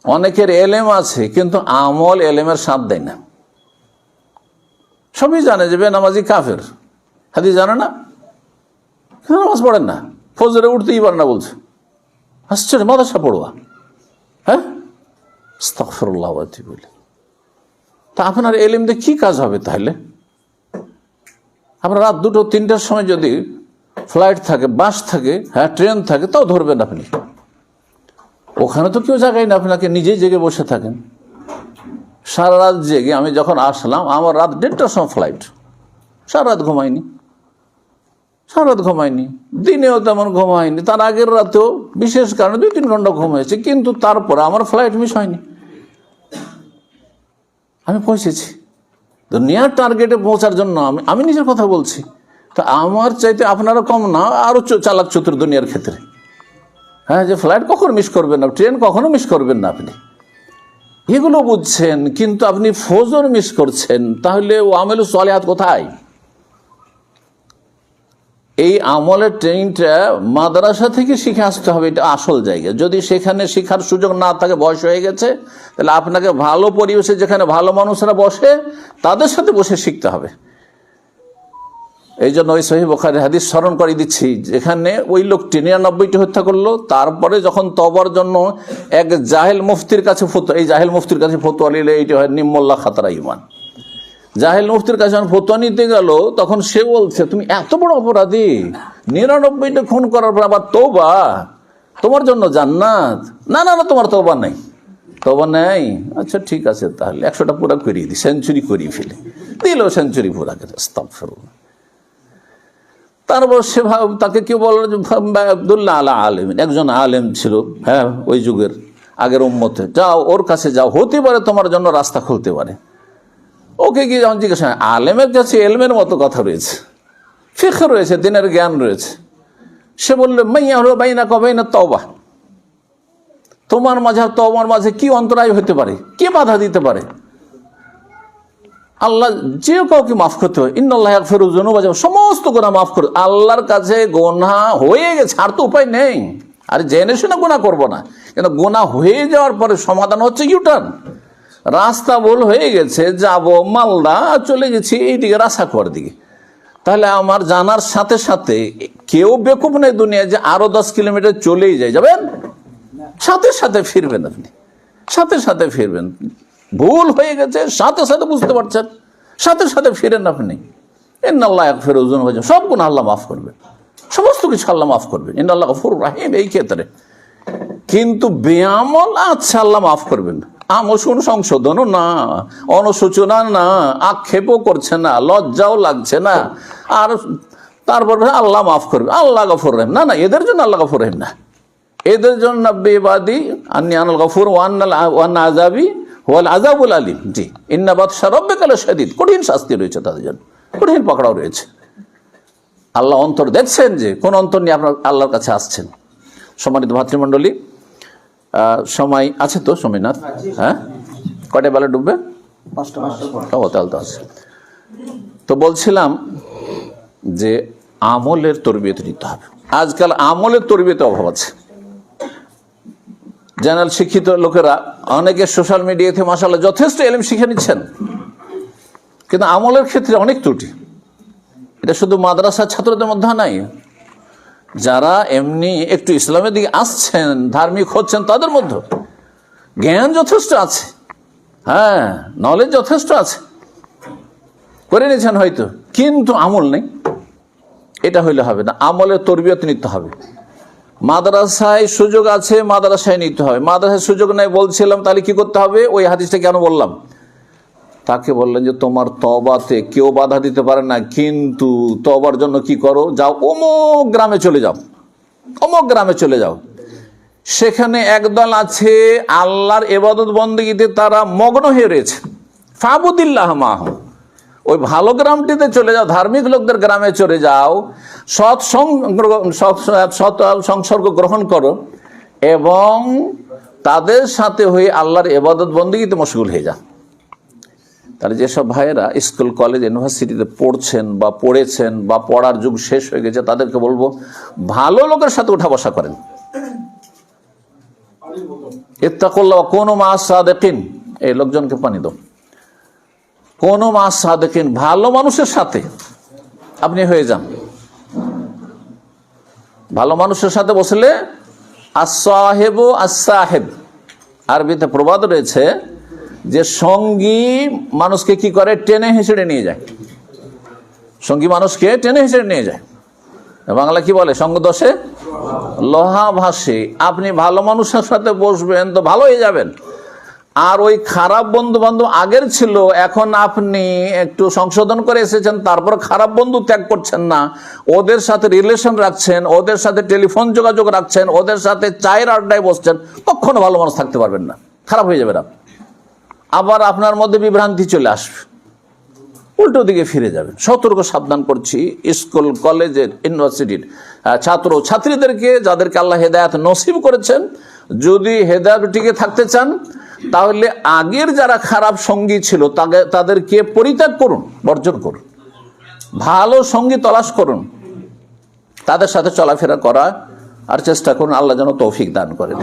অনেকের এলেম আছে কিন্তু আমল এলেমের স্বাদ দেয় না। সবই জানে যে বেনামাজি কাফের, হাদিস জানে না, নামাজ পড়েন না, ফজরে উঠতেই পারে না বলছে, আশ্চর্য, মাদ্রাসা পড়ুয়া। হ্যাঁ, আস্তাগফিরুল্লাহ বলে তা আপনার এলিম দিয়ে কি কাজ হবে? তাহলে আপনার রাত 2-3টার সময় যদি ফ্লাইট থাকে, বাস থাকে, হ্যাঁ ট্রেন থাকে, তাও ধরবেন আপনি। ওখানে তো কেউ জাগায় না, আপনাকে নিজেই জেগে বসে থাকেন। সারা রাত জেগে আমি যখন আসলাম, আমার রাত 1:30টার সময় ফ্লাইট, সারা রাত ঘুমাইনি, দিনেও তেমন ঘুমাইনি, তার আগের রাতেও বিশেষ কারণে 2-3 ঘন্টা ঘুম হয়েছে, কিন্তু তারপরে আমার ফ্লাইট মিস হয়নি, আমি পৌঁছেছি। দুনিয়ার টার্গেটে পৌঁছার জন্য আমি নিজের কথা বলছি, তা আমার চাইতে আপনারা কম না, আরো চালাক চতুর দুনিয়ার ক্ষেত্রে। হ্যাঁ, যে ফ্লাইট কখনো মিস করবেন না, ট্রেন কখনো মিস করবেন না, আপনি এগুলো বুঝছেন, কিন্তু আপনি ফজর মিস করছেন, তাহলে ও আমেলুস সালিহাত কোথায়? এই আমলের ট্রেনিংটা মাদ্রাসা থেকে শিখে আসতে হবে, এটা আসল জায়গা। যদি সেখানে শেখার সুযোগ না থাকে, বয়স হয়ে গেছে, তাহলে আপনাকে ভালো পরিবেশে, যেখানে ভালো মানুষরা বসে, তাদের সাথে বসে শিখতে হবে। এই জন্য ওই সহিহ বুখারীর হাদিস স্মরণ করে দিচ্ছি, যেখানে ওই লোকটি 99টি হত্যা করলো, তারপরে যখন তওবার জন্য এক জাহেল মুফতির কাছে ফতোয়া, এই জাহেল মুফতির কাছে ফতোয়া নিলে এইটি হয় নিম্মুল্লাহ খাতারা ইমান। জাহেল মুফতির কাছে ফতোয়া নিতে গেল, তখন সে বলছে, তুমি এত বড় অপরাধী, 99টা খুন করার পর আবার তওবা, তোমার জন্য জান্নাত? না, তোমার তওবা নেই। আচ্ছা ঠিক আছে, তাহলে 100টা পুরা করিয়ে দিই, সেঞ্চুরি করিয়ে ফেলে দিল, সেঞ্চুরি পুরা করে। আস্তাগফিরুল্লাহ। তারপর সে তাকে কেউ বলল আব্দুল্লাহ আলা আলেমিন, একজন আলেম ছিল, হ্যাঁ ওই যুগের আগের উম্মতে, যাও ওর কাছে যাও, হতে পারে তোমার জন্য রাস্তা খুলতে পারে। ওকে গিয়ে যখন জিজ্ঞাসা, আলেমের কাছে এলমের মতো কথা রয়েছে, ফিকহ রয়েছে, দিনের জ্ঞান রয়েছে। সে বললো, মাইয়া হলো বাইনা কবাইনা তওবা, তোমার মাঝে আর তওবার মাঝে কি অন্তরায় হতে পারে, কে বাধা দিতে পারে? আল্লাহ যে কাউকে মাফ করতে হয়, ইন্নাল্লাহ ইয়াগফিরু যুনুবা, সমস্ত গুনাহ মাফ করে। আল্লাহর কাছে গুনাহ হয়ে গেছে, আর তো উপায় নেই, আর জেনে শুনে গুনাহ করবো না, কিন্তু গুনাহ হয়ে যাওয়ার পরে সমাধান হচ্ছে ইউটার্ন। রাস্তা ভুল হয়ে গেছে, যাব মালদা, চলে গেছি এইদিকে রাসাখোয়ার দিকে, তাহলে আমার জানার সাথে সাথে কেউ বেকুব নেই দুনিয়া যে আরো 10 কিলোমিটার চলেই যাবেন, সাথে সাথে ফিরবেন, আপনি সাথে সাথে ফিরবেন। ভুল হয়ে গেছে, সাথে সাথে বুঝতে পারছেন, সাথে সাথে ফিরেন আপনি। ইন্নাল্লাহ ইয়াগফিরু যুনুবা, সব গুনাহ আল্লাহ মাফ করবেন, সমস্ত কিছু আল্লাহ মাফ করবেন। ইন্নাল্লাহ গফুরুর রহিম এই ক্ষেত্রে। কিন্তু বেআমল, আচ্ছা আল্লাহ মাফ করবেন, আমল সংশোধনও না, অনুশোচনা না, আক্ষেপও করছে না, লজ্জাও লাগছে না, আর তারপর আল্লাহ মাফ করবে, আল্লাহ গফুর রহিম। না, এদের জন্য আল্লাহ গফুর রহিম না, এদের জন্য বেবাদি আন্নী আনাল গফুর ওয়ান্না আযাবি ওয়াল আযাবুল আলিম। জি, ইন্না বাতশা রাব্বিকা লাশাদীদ, কঠিন শাস্তি রয়েছে তাদের জন্য, কঠিন পকড়াও রয়েছে। আল্লাহ অন্তর দেখছেন, যে কোন অন্তর নিয়ে আপনার আল্লাহর কাছে আসছেন। সম্মানিত ভাতৃমণ্ডলী, সময় আছে তো? সময় না? হ্যাঁ, কয়টায় বেলা ডুববে? 5টা আছে। তো বলছিলাম যে আমলের তরবিয়ত নিতে হবে। আজকাল আমলের তরবিয়তের অভাব আছে। জেনারেল শিক্ষিত লোকেরা অনেকে সোশ্যাল মিডিয়াতে মাশাআল্লাহ যথেষ্ট ইলম শিখে নিচ্ছেন, কিন্তু আমলের ক্ষেত্রে অনেক ত্রুটি। এটা শুধু মাদ্রাসার ছাত্রদের মধ্যে নাই, যারা এমনি একটু ইসলামের দিকে আসছেন, ধার্মিক হচ্ছেন, তাদের মধ্যে জ্ঞান যথেষ্ট আছে, হ্যাঁ নলেজ যথেষ্ট আছে, করে নিয়েছেন হয়তো, কিন্তু আমল নেই। এটা হইলে হবে না, আমলের তরবিয়ত নিতে হবে। মাদ্রাসায় সুযোগ আছে, মাদ্রাসায় নিতে হবে। মাদ্রাসায় সুযোগ নেই বলছিলাম, তাহলে কি করতে হবে? ওই হাদিসটা কেন বললাম? তাকে বললেন যে তোমার তওবাতে কেউ বাধা দিতে পারে না, কিন্তু তওবার জন্য কি করো, যাও অমুক গ্রামে চলে যাও, অমুক গ্রামে চলে যাও, সেখানে একদল আছে আল্লাহর ইবাদত বন্দেগীতে তারা মগ্ন হয়ে রয়েছে, ফাবুদিল্লাহ মাহু। ওই ভালো গ্রামটিতে চলে যাও, ধার্মিক লোকদের গ্রামে চলে যাও, সৎ সংসর্গ গ্রহণ করো এবং তাদের সাথে হয়ে আল্লাহর ইবাদত বন্দেগীতে মশগুল হয়ে যাও। তাহলে যেসব ভাইয়েরা স্কুল কলেজ ইউনিভার্সিটিতে পড়ছেন বা পড়েছেন বা পড়ার যুগ শেষ হয়ে গেছে, তাদেরকে বলবো ভালো লোকের সাথে উঠা বসা করেন, ইত্তাকুল্লাহ কুনু মা'আস সাদিকিন, এই লোকজনকে পানি দাও। কুনু মা'আস সাদিকিন, ভালো মানুষের সাথে আপনি হয়ে যান। ভালো মানুষের সাথে বসলে আস-সাহিবু আস-সাহিব, আরবিতে প্রবাদ রয়েছে যে সঙ্গী মানুষকে কি করে, টেনে হেঁচড়ে নিয়ে যায়। সঙ্গী মানুষকে টেনে হেঁচড়ে নিয়ে যায়। বাংলা কি বলে, সঙ্গ দোষে লোহা ভাসে। আপনি ভালো মানুষের সাথে বসবেন তো ভালো হয়ে যাবেন। আর ওই খারাপ বন্ধু বান্ধব আগের ছিল, এখন আপনি একটু সংশোধন করে এসেছেন, তারপর খারাপ বন্ধু ত্যাগ করছেন না, ওদের সাথে রিলেশন রাখছেন, ওদের সাথে টেলিফোন যোগাযোগ রাখছেন, ওদের সাথে চায়ের আড্ডায় বসছেন, কখনো ভালো মানুষ থাকতে পারবেন না, খারাপ হয়ে যাবে। আবার আপনার মধ্যে বিভ্রান্তি চলে আসবে, উল্টো দিকে ফিরে যাবেন। সতর্ক সাবধান করছি স্কুল, কলেজের, ইউনিভার্সিটির ছাত্র ছাত্রীদেরকে, যাদেরকে আল্লাহ হেদায়েত নসিব করেছেন, যদি হেদায়েত টিকে থাকতে চান তাহলে আগের যারা খারাপ সঙ্গী ছিল তাদেরকে পরিত্যাগ করুন, বর্জন করুন, ভালো সঙ্গী তলাশ করুন, তাদের সাথে চলাফেরা করা আর চেষ্টা করুন। আল্লাহ যেন তৌফিক দান করেন।